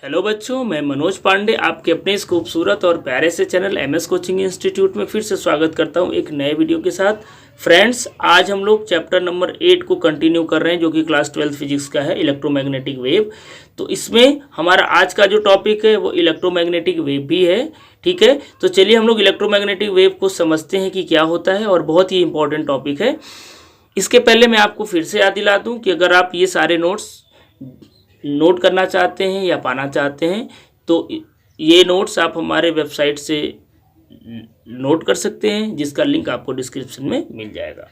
Hello बच्चों, मैं मनोज पांडे आपके अपने इस खूबसूरत और प्यारे से चैनल एमएस कोचिंग इंस्टीट्यूट में फिर से स्वागत करता हूं एक नए वीडियो के साथ। फ्रेंड्स, आज हम लोग चैप्टर नंबर 8 को कंटिन्यू कर रहे हैं, जो कि क्लास 12 फिजिक्स का है, इलेक्ट्रोमैग्नेटिक वेव। तो इसमें हमारा आज का जो टॉपिक है वो इलेक्ट्रोमैग्नेटिक वेव भी है। ठीक है, तो चलिए हम लोग इलेक्ट्रोमैग्नेटिक वेव को समझते हैं कि क्या होता है, और बहुत ही इंपॉर्टेंट टॉपिक है। इसके पहले मैं आपको फिर से याद दिला दूँ कि अगर आप ये सारे नोट्स नोट करना चाहते हैं या पाना चाहते हैं तो ये नोट्स आप हमारे वेबसाइट से नोट कर सकते हैं, जिसका लिंक आपको डिस्क्रिप्शन में मिल जाएगा।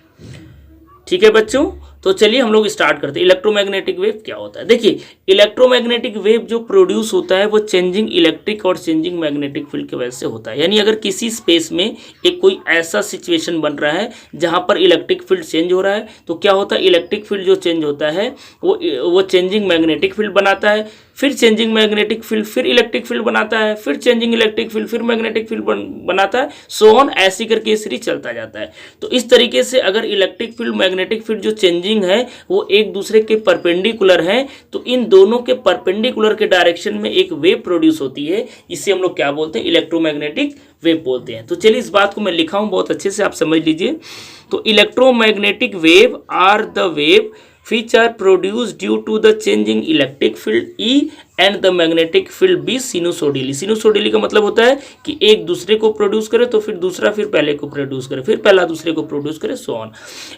ठीक है बच्चों, तो चलिए हम लोग स्टार्ट करते हैं। इलेक्ट्रोमैग्नेटिक वेव क्या होता है? देखिए, इलेक्ट्रोमैग्नेटिक वेव जो प्रोड्यूस होता है वो चेंजिंग इलेक्ट्रिक और चेंजिंग मैग्नेटिक फील्ड की वजह से होता है। यानी अगर किसी स्पेस में एक कोई ऐसा सिचुएशन बन रहा है जहां पर इलेक्ट्रिक फील्ड चेंज हो रहा है, तो क्या होता है, इलेक्ट्रिक फील्ड जो चेंज होता है वो चेंजिंग मैग्नेटिक फील्ड बनाता है, फिर चेंजिंग मैग्नेटिक फील्ड फिर इलेक्ट्रिक फील्ड बनाता है, फिर चेंजिंग इलेक्ट्रिक फील्ड फिर मैग्नेटिक फील्ड बनाता है, सो ऑन, ऐसी करके ये सीरीज चलता जाता है। तो इस तरीके से अगर इलेक्ट्रिक फील्ड मैग्नेटिक फील्ड जो चेंजिंग है वो एक दूसरे के परपेंडिकुलर है, तो इन दोनों के परपेंडिकुलर के डायरेक्शन में एक वेव प्रोड्यूस होती है। इसे हम लोग क्या बोलते हैं? इलेक्ट्रोमैग्नेटिक वेव बोलते हैं। तो चलिए इस बात को मैं लिखा हूं बहुत अच्छे से, आप समझ लीजिए। तो electromagnetic wave are the wave which are produced due to the changing electric field E and the magnetic field B sinusoidally। sinusoidally का मतलब होता है कि एक दूसरे को प्रोड्यूस करे तो फिर दूसरा फिर पहले को प्रोड्यूस करे, फिर पहला दूसरे को प्रोड्यूस करे, so on,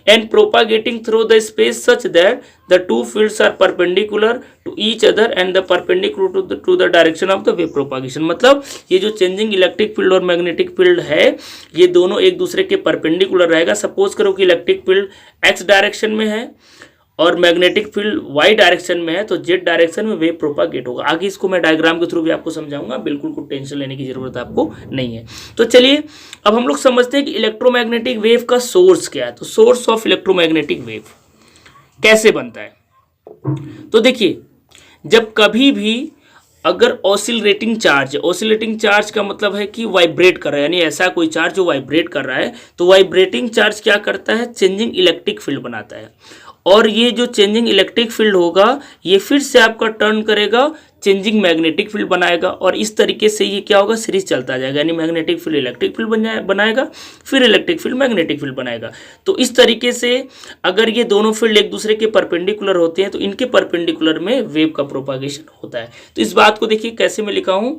and propagating through the space such that the two fields are perpendicular to each other and the perpendicular to the direction of the wave propagation। मतलब ये जो चेंजिंग इलेक्ट्रिक फील्ड और magnetic field है ये दोनों एक दूसरे के परपेंडिकुलर रहेगा। सपोज करो कि इलेक्ट्रिक फील्ड एक्स डायरेक्शन में है और मैग्नेटिक फील्ड वाई डायरेक्शन में है, तो जेड डायरेक्शन में वेव प्रोपागेट होगा। आगे इसको मैं डायग्राम के थ्रू भी आपको समझाऊंगा, बिल्कुल कोई टेंशन लेने की जरूरत आपको नहीं है। तो चलिए अब हम लोग समझते हैं कि इलेक्ट्रोमैग्नेटिक वेव का सोर्स क्या है। तो सोर्स ऑफ इलेक्ट्रोमैग्नेटिक वेव कैसे बनता है? तो देखिए, जब कभी भी अगर ऑसिलेटिंग चार्ज, ऑसिलेटिंग चार्ज का मतलब है कि वाइब्रेट कर रहा है, यानी ऐसा कोई चार्ज जो वाइब्रेट कर रहा है, तो वाइब्रेटिंग चार्ज क्या करता है? चेंजिंग इलेक्ट्रिक फील्ड बनाता है, और ये जो चेंजिंग इलेक्ट्रिक फील्ड होगा ये फिर से आपका टर्न करेगा, चेंजिंग मैग्नेटिक फील्ड बनाएगा, और इस तरीके से ये क्या होगा, सीरीज चलता जाएगा। यानी मैग्नेटिक फील्ड इलेक्ट्रिक फील्ड बनाएगा, फिर इलेक्ट्रिक फील्ड मैग्नेटिक फील्ड बनाएगा। तो इस तरीके से अगर ये दोनों फील्ड एक दूसरे के परपेंडिकुलर होते हैं तो इनके परपेंडिकुलर में वेव का प्रोपागेशन होता है। तो इस बात को देखिए कैसे मैं लिखा हूँ।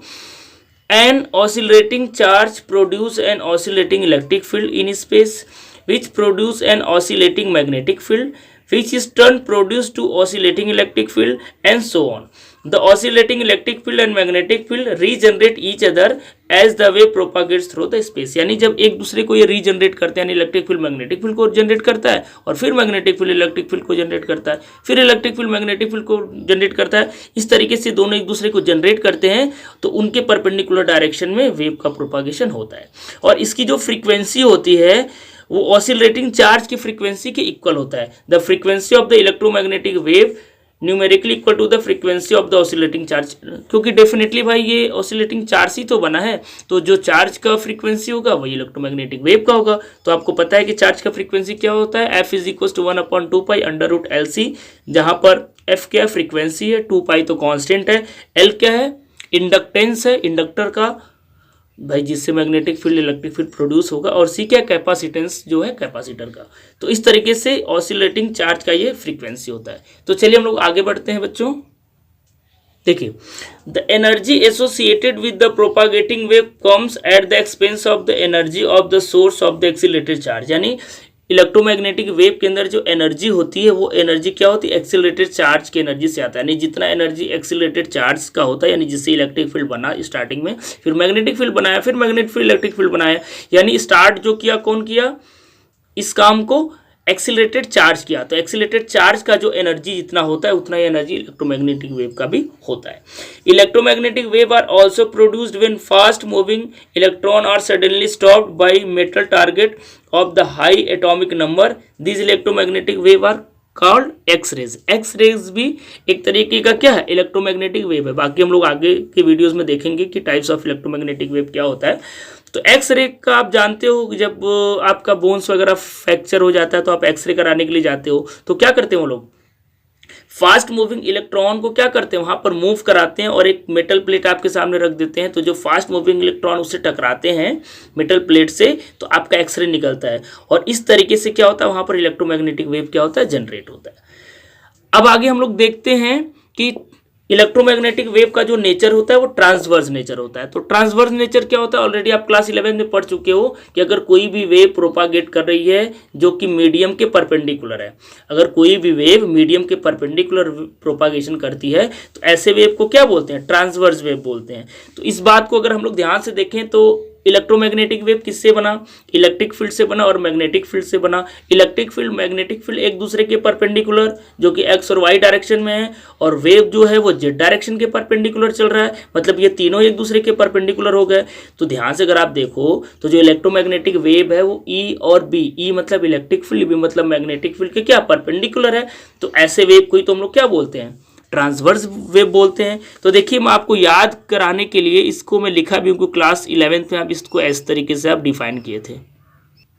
An oscillating charge produce an oscillating electric field in space which produce an oscillating magnetic field which is turn produced to oscillating electric field and so on. The oscillating electric field and magnetic field regenerate each other as the wave propagates through the space। यानी जब एक दूसरे को ये regenerate करते हैं, यानी electric field magnetic field को जनरेट करता है, और फिर मैग्नेटिक फील्ड इलेक्ट्रिक फील्ड को जनरेट करता है, फिर इलेक्ट्रिक फील्ड मैग्नेटिक फील्ड को जनरेट करता है। इस तरीके से दोनों एक दूसरे को जनरेट करते हैं, तो उनके परपेंडिकुलर डायरेक्शन में वेव का प्रोपागेशन होता है। और इसकी जो फ्रीक्वेंसी होती है वो ऑसिलेटिंग चार्ज की फ्रीक्वेंसी के इक्वल होता है। The frequency of the electromagnetic wave numerically equal to the frequency of the oscillating charge. क्योंकि डेफिनेटली भाई ये ऑसिलेटिंग चार्ज ही तो बना है, तो जो चार्ज का फ्रीक्वेंसी होगा वही इलेक्ट्रोमैग्नेटिक वेव का होगा। तो आपको पता है कि चार्ज का फ्रीक्वेंसी क्या होता है, F is equal to 1/2 under root LC, जहां पर F क्या है, फ्रीक्वेंसी है, 2 तो कांस्टेंट है, L क्या है, इंडक्टेंस है, इंडक्टर का भाई जिससे magnetic field electric field produce होगा, और सी क्या, कैपेसिटेंस जो है कैपेसिटर का। तो इस तरीके से ऑसिलेटिंग चार्ज का ये फ्रीक्वेंसी होता है। तो चलिए हम लोग आगे बढ़ते हैं बच्चों। देखिए, the energy associated with the propagating wave comes at the expense of the energy of the source of the accelerated charge. यानी इलेक्ट्रोमैग्नेटिक वेव के अंदर जो एनर्जी होती है वो एनर्जी क्या होती है, एक्सीलरेटेड चार्ज की एनर्जी से आता है। यानी जितना एनर्जी एक्सीलरेटेड चार्ज का होता है, यानी जिससे इलेक्ट्रिक फील्ड बना स्टार्टिंग में, फिर मैग्नेटिक फील्ड बनाया, फिर मैग्नेटिक फील्ड इलेक्ट्रिक फील्ड बनाया, यानी स्टार्ट जो किया, कौन किया इस काम को, एक्सीलरेटेड चार्ज किया। तो एक्सीलरेटेड चार्ज का जो एनर्जी जितना होता है उतना ही एनर्जी इलेक्ट्रोमैग्नेटिक वेव का भी होता है। Electromagnetic wave are also produced when fast moving electron are suddenly stopped by metal target of the high atomic number. This electromagnetic wave are called X rays. X rays भी एक तरीके का क्या है, इलेक्ट्रोमैग्नेटिक वेव है। बाकी हम लोग आगे के वीडियोस में देखेंगे कि टाइप्स ऑफ इलेक्ट्रोमैग्नेटिक वेव क्या होता है। तो एक्सरे का आप जानते हो, जब आपका बोन्स वगैरह फ्रैक्चर हो जाता है तो आप एक्सरे कराने के लिए जाते हो, तो क्या करते हो लोग, फास्ट मूविंग इलेक्ट्रॉन को क्या करते हैं, वहां पर मूव कराते हैं और एक मेटल प्लेट आपके सामने रख देते हैं। तो जो फास्ट मूविंग इलेक्ट्रॉन उससे टकराते हैं मेटल प्लेट से, तो आपका एक्सरे निकलता है और इस तरीके से क्या होता है, वहां पर इलेक्ट्रोमैग्नेटिक वेव क्या होता है, जनरेट होता है। अब आगे हम लोग देखते हैं कि इलेक्ट्रोमैग्नेटिक वेव का जो नेचर होता है वो ट्रांसवर्स नेचर होता है। तो ट्रांसवर्स नेचर क्या होता है, ऑलरेडी आप क्लास 11 में पढ़ चुके हो कि अगर कोई भी वेव प्रोपागेट कर रही है जो कि मीडियम के परपेंडिकुलर है, अगर कोई भी वेव मीडियम के परपेंडिकुलर प्रोपागेशन करती है तो ऐसे वेव को क्या बोलते हैं, ट्रांसवर्स वेव बोलते हैं। तो इस बात को अगर हम लोग ध्यान से देखें तो इलेक्ट्रोमैग्नेटिक वेव किससे बना, इलेक्ट्रिक फील्ड से बना और मैग्नेटिक फील्ड से बना। इलेक्ट्रिक फील्ड मैग्नेटिक फील्ड एक दूसरे के परपेंडिकुलर जो कि एक्स और वाई डायरेक्शन में है, और वेव जो है वो जेड डायरेक्शन के परपेंडिकुलर चल रहा है, मतलब ये तीनों एक दूसरे के परपेंडिकुलर हो गए। तो ध्यान से अगर आप देखो तो जो इलेक्ट्रोमैग्नेटिक वेव है वो ई और बी, ई मतलब इलेक्ट्रिक फील्ड, बी मतलब मैग्नेटिक फील्ड के क्या परपेंडिकुलर है। तो ऐसे वेव को ही तो हम लोग क्या बोलते हैं, ट्रांसवर्स वेव बोलते हैं। तो देखिए मैं आपको याद कराने के लिए इसको मैं लिखा भी हूँ, क्लास 11 में आप इसको इस तरीके से आप डिफाइन किए थे।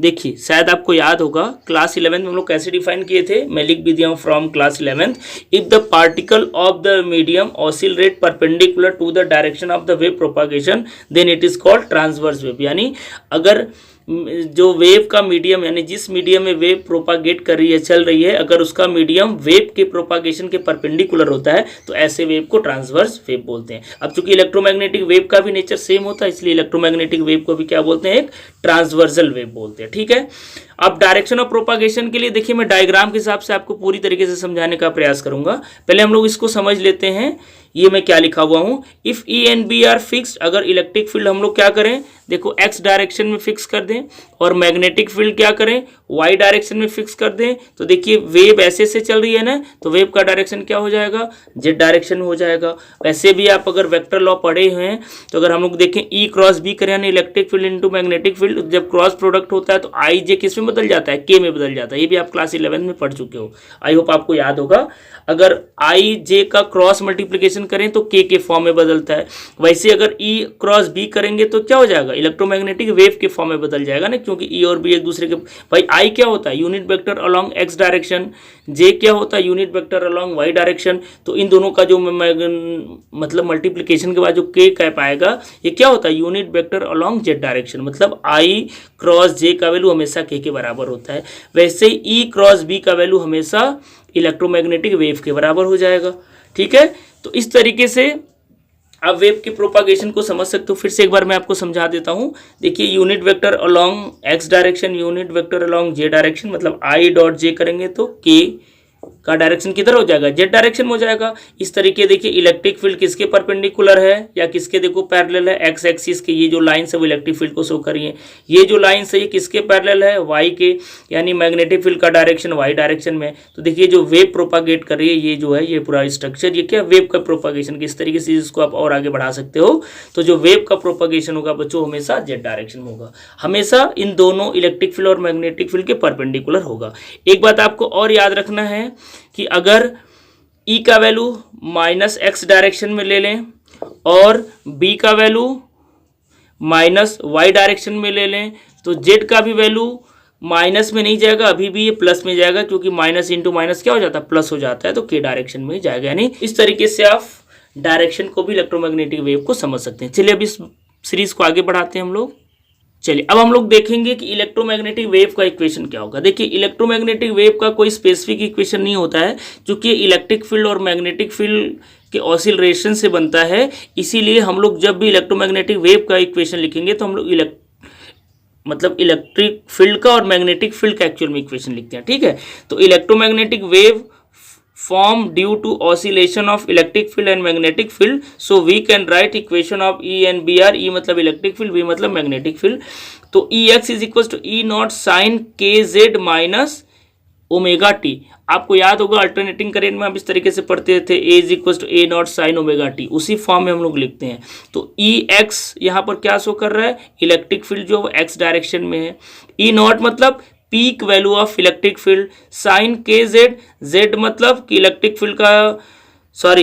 देखिए शायद आपको याद होगा क्लास 11 में हम लोग कैसे डिफाइन किए थे, मैं लिख भी दिया हूँ from class 11। If the particle of the medium oscillate perpendicular to the direction of the wave propagation then it is called transverse wave. यानी अगर जो वेव का मीडियम, यानी जिस मीडियम में वेव प्रोपागेट कर रही है, चल रही है, अगर उसका मीडियम वेव के प्रोपागेशन के परपेंडिकुलर होता है तो ऐसे वेव को ट्रांसवर्स वेव बोलते हैं। अब चूंकि इलेक्ट्रोमैग्नेटिक वेव का भी नेचर सेम होता है, इसलिए इलेक्ट्रोमैग्नेटिक वेव को भी क्या बोलते हैं, एक ट्रांसवर्सल वेव बोलते हैं। ठीक है, अब डायरेक्शन ऑफ प्रोपागेशन के लिए देखिए मैं डायग्राम के हिसाब से आपको पूरी तरीके से समझाने का प्रयास करूंगा। पहले हम लोग इसको समझ लेते हैं, ये मैं क्या लिखा हुआ हूं, if E and B are fixed, अगर इलेक्ट्रिक फील्ड हम लोग क्या करें, देखो एक्स डायरेक्शन में फिक्स कर दें, और मैग्नेटिक फील्ड क्या करें, वाई डायरेक्शन में फिक्स कर दें, तो देखिए वेव ऐसे से चल रही है ना, तो वेव का डायरेक्शन क्या हो जाएगा, जेड डायरेक्शन में हो जाएगा। वैसे भी आप अगर वेक्टर लॉ पढ़े हुए हैं तो अगर हम लोग देखें ई क्रॉस बी करें, यानी electric field into magnetic field, जब क्रॉस प्रोडक्ट होता है तो आई जे किस में बदल जाता है, के में बदल जाता है। ये भी आप क्लास 11 में पढ़ चुके हो, आई होप आपको याद होगा। अगर आई जे का क्रॉस मल्टीप्लीकेशन करें तो के फॉर्म में बदलता है। वैसे अगर ई क्रॉस बी करेंगे तो क्या हो जाएगा, इलेक्ट्रोमैग्नेटिक वेव के फॉर्म में बदल जाएगा ना, क्योंकि ई और बी एक दूसरे के, भाई आई क्या होता है, unit vector along X direction, J क्या होता है, unit vector along Y direction. तो इन दोनों का जो मतलब मल्टीप्लीकेशन के बाद जो के कह पाएगा, ये क्या होता है, unit vector along Z direction, मतलब आई क्रॉस जे का वैल्यू हमेशा के बराबर होता है। वैसे ही ई क्रॉस बी का वैल्यू हमेशा इलेक्ट्रोमैग्नेटिक वेव के बराबर हो जाएगा। ठीक है, तो इस तरीके से आप वेव के प्रोपागेशन को समझ सकते हो। फिर से एक बार मैं आपको समझा देता हूं। देखिए unit vector along X direction, unit vector along J direction, मतलब आई डॉट जे करेंगे तो के का डायरेक्शन किधर हो जाएगा, जेड डायरेक्शन में हो जाएगा। इस तरीके देखिए इलेक्ट्रिक फील्ड किसके परपेंडिकुलर है या किसके देखो पैरेलल है, एक्स एक्सिस के, ये जो लाइंस है वो इलेक्ट्रिक फील्ड को शो करिए। ये जो लाइंस है ये किसके पैरेलल है, वाई के, यानी मैग्नेटिक फील्ड का डायरेक्शन वाई डायरेक्शन में। तो देखिए जो वेव प्रोपागेट कर रही है, ये जो है ये पूरा स्ट्रक्चर, ये क्या वेव का प्रोपागेशन, किस तरीके से इसको आप और आगे बढ़ा सकते हो। तो जो वेव का प्रोपागेशन होगा बच्चों हमेशा जेड डायरेक्शन में होगा, हमेशा इन दोनों इलेक्ट्रिक फील्ड और मैग्नेटिक फील्ड के परपेंडिकुलर होगा। एक बात आपको और याद रखना है कि अगर E का वैल्यू माइनस एक्स डायरेक्शन में ले लें और B का वैल्यू माइनस वाई डायरेक्शन में ले लें तो Z का भी वैल्यू माइनस में नहीं जाएगा, अभी भी ये प्लस में जाएगा, क्योंकि माइनस इंटू माइनस क्या हो जाता है, प्लस हो जाता है, तो K डायरेक्शन में ही जाएगा। यानी इस तरीके से आप डायरेक्शन को भी इलेक्ट्रोमैग्नेटिक वेव को समझ सकते हैं। चलिए अब इस सीरीज को आगे बढ़ाते हैं हम लोग। चलिए अब हम लोग देखेंगे कि इलेक्ट्रोमैग्नेटिक वेव का इक्वेशन क्या होगा। देखिए इलेक्ट्रोमैग्नेटिक वेव का कोई स्पेसिफिक इक्वेशन नहीं होता है, क्योंकि इलेक्ट्रिक फील्ड और मैग्नेटिक फील्ड के ऑसिलेशन से बनता है। इसीलिए हम लोग जब भी इलेक्ट्रोमैग्नेटिक वेव का इक्वेशन लिखेंगे तो हम लोग इलेक्ट्रिक फील्ड का और मैग्नेटिक फील्ड का एक्चुअल में इक्वेशन लिखते हैं। ठीक है, तो electromagnetic wave form due to oscillation of electric field and magnetic field, so we can write equation of E and BR, E मतलब electric field, B मतलब magnetic field। तो EX is equals to E naught sine KZ minus omega T. आपको याद होगा alternating current में आप इस तरीके से पढ़ते थे, A is equal to A naught sine omega T, उसी फॉर्म में हम लोग लिखते हैं। तो EX यहाँ पर क्या शो कर रहा है, इलेक्ट्रिक फील्ड जो एक्स डायरेक्शन में है, E नॉट मतलब peak value of electric field, sine K Z मतलब कि इलेक्ट्रिक फील्ड का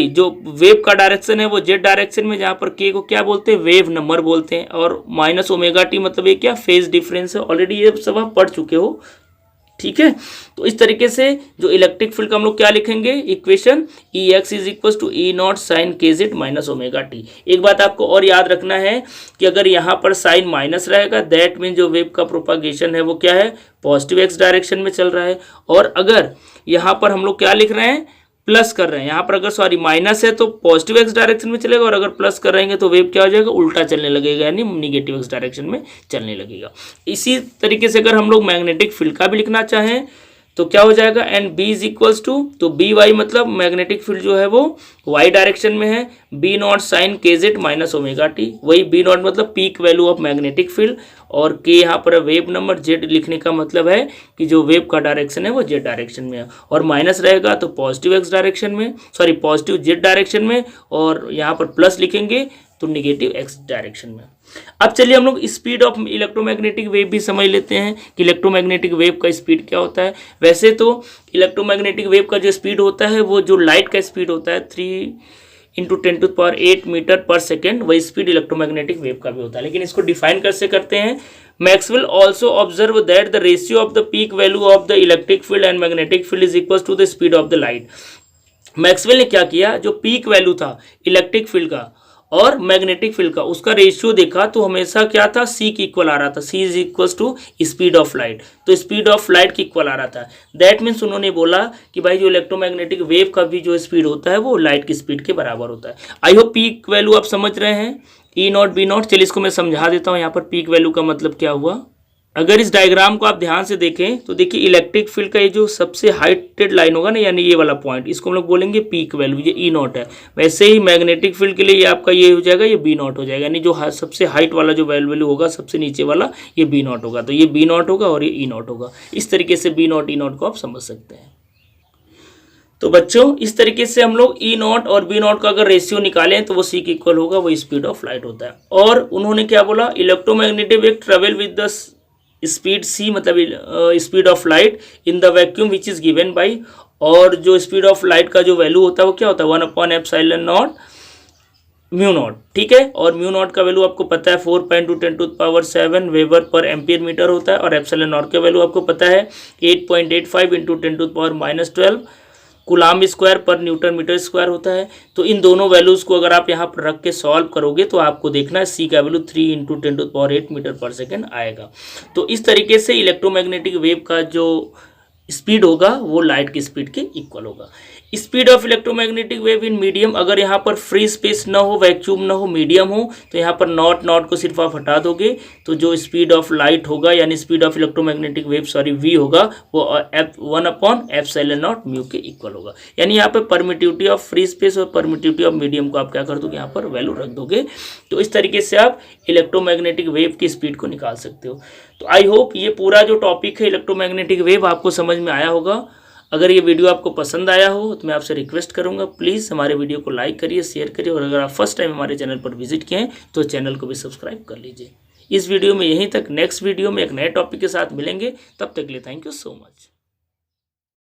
जो वेव का डायरेक्शन है वो जेड डायरेक्शन में, जहाँ पर के को क्या बोलते हैं, वेव नंबर बोलते हैं, और माइनस ओमेगा टी मतलब ये क्या, फेज डिफरेंस है। ऑलरेडी ये सब आप पढ़ चुके हो। ठीक है। तो इस तरीके से जो इलेक्ट्रिक फील्ड का हम लोग क्या लिखेंगे equation, E X is equal to E naught sine K Z minus omega T. एक बात आपको और याद रखना है कि अगर यहाँ पर साइन माइनस रहेगा दैट मीन जो वेव का प्रोपागेशन है वो क्या है, पॉजिटिव एक्स डायरेक्शन में चल रहा है। और अगर यहाँ पर हम लोग क्या लिख रहे हैं, प्लस कर रहे हैं, यहाँ पर अगर सॉरी माइनस है तो पॉजिटिव एक्स डायरेक्शन में चलेगा, और अगर प्लस कर रहेंगे तो वेव क्या हो जाएगा, उल्टा चलने लगेगा, यानी निगेटिव एक्स डायरेक्शन में चलने लगेगा। इसी तरीके से अगर हम लोग मैग्नेटिक फील्ड का भी लिखना चाहें तो क्या हो जाएगा, and B is equals to, तो बी वाई मतलब मैग्नेटिक फील्ड जो है वो वाई डायरेक्शन में है, B naught sine K Z minus omega T. वही बी नॉट मतलब peak value of magnetic field, और के यहाँ पर वेव नंबर, जेड लिखने का मतलब है कि जो वेव का डायरेक्शन है वो जेड डायरेक्शन में है, और माइनस रहेगा तो पॉजिटिव एक्स डायरेक्शन में, सॉरी पॉजिटिव जेड डायरेक्शन में, और यहाँ पर प्लस लिखेंगे तो निगेटिव एक्स डायरेक्शन में। अब चलिए हम लोग स्पीड ऑफ इलेक्ट्रोमैग्नेटिक वेव भी समझ लेते हैं कि इलेक्ट्रोमैग्नेटिक वेव का स्पीड क्या होता है। वैसे तो इलेक्ट्रोमैग्नेटिक वेव का जो स्पीड होता है वो जो लाइट का स्पीड होता है 3 × 10⁸ मीटर पर सेकेंड, वही स्पीड इलेक्ट्रोमैग्नेटिक वेव का भी होता है। लेकिन इसको डिफाइन कैसे करते हैं, Maxwell also observe that the ratio of the peak value of the electric field and magnetic field is equal to the speed of the light. Maxwell ने क्या किया, जो पीक वैल्यू था इलेक्ट्रिक फील्ड का और मैग्नेटिक फील्ड का, उसका ratio देखा तो हमेशा क्या था, सी की इक्वल आ रहा था, C is equal to speed of light, तो स्पीड ऑफ लाइट की इक्वल आ रहा था। दैट मीन्स उन्होंने बोला कि भाई जो इलेक्ट्रोमैग्नेटिक वेव का भी जो स्पीड होता है वो लाइट की स्पीड के बराबर होता है। आई होप पीक वैल्यू आप समझ रहे हैं, ई नॉट बी नॉट। चलिए इसको मैं समझा देता हूँ, यहाँ पर पीक वैल्यू का मतलब क्या हुआ। अगर इस डायग्राम को आप ध्यान से देखें तो देखिए इलेक्ट्रिक फील्ड का ये जो सबसे हाइटेड लाइन होगा ना, यानी ये वाला पॉइंट, इसको हम लोग बोलेंगे पीक वैल्यू, ये ई नॉट है। वैसे ही मैग्नेटिक फील्ड के लिए ये आपका ये हो जाएगा, ये बी नॉट हो जाएगा, यानी जो सबसे हाइट वाला जो वैल्यू होगा सबसे नीचे वाला, ये बी नॉट होगा, तो ये बी नॉट होगा और ये ई नॉट होगा। इस तरीके से बी नॉट ई नॉट को आप समझ सकते हैं। तो बच्चों इस तरीके से हम लोग ई नॉट और बी नॉट का अगर रेशियो निकालें तो वो सी के इक्वल होगा, वो स्पीड ऑफ लाइट होता है। और उन्होंने क्या बोला, electromagnetic wave travel with the speed C, मतलब speed of light in the vacuum which is given by, और जो स्पीड ऑफ लाइट का जो वैल्यू होता है वो क्या होता है, 1/ε0 म्यू नॉट, ठीक है। और म्यू नॉट का वैल्यू आपको पता है 4 × 10⁷ वेबर पर एम्पियर मीटर होता है, और एप्सिलॉन नॉट का वैल्यू आपको पता है 8.85 × 10⁻⁻12 कूलाम स्क्वायर पर न्यूटन मीटर स्क्वायर होता है। तो इन दोनों वैल्यूज को अगर आप यहाँ पर रख के सॉल्व करोगे तो आपको देखना है सी का वैल्यू 3 × 10⁸ मीटर पर सेकेंड आएगा। तो इस तरीके से इलेक्ट्रोमैग्नेटिक वेव का जो स्पीड होगा वो लाइट की स्पीड के इक्वल होगा। Speed of electromagnetic wave in medium, अगर यहाँ पर फ्री स्पेस ना हो, वैक्यूम ना हो, मीडियम हो, तो यहाँ पर नॉट को सिर्फ आप हटा दोगे तो जो स्पीड ऑफ लाइट होगा यानी speed of electromagnetic wave V होगा वो 1/ε0 म्यू के इक्वल होगा। यानी यहाँ पर परमिटिविटी ऑफ फ्री स्पेस और परमिटिविटी ऑफ मीडियम को आप क्या कर दोगे, यहाँ पर वैल्यू रख दोगे। तो इस तरीके से आप इलेक्ट्रोमैग्नेटिक वेव की स्पीड को निकाल सकते हो। तो आई होप ये पूरा जो टॉपिक है इलेक्ट्रोमैग्नेटिक वेव आपको समझ में आया होगा। अगर ये वीडियो आपको पसंद आया हो तो मैं आपसे रिक्वेस्ट करूंगा प्लीज़ हमारे वीडियो को लाइक करिए, शेयर करिए, और अगर आप फर्स्ट टाइम हमारे चैनल पर विजिट किए हैं तो चैनल को भी सब्सक्राइब कर लीजिए। इस वीडियो में यहीं तक, नेक्स्ट वीडियो में एक नए टॉपिक के साथ मिलेंगे, तब तक के लिए थैंक यू सो मच।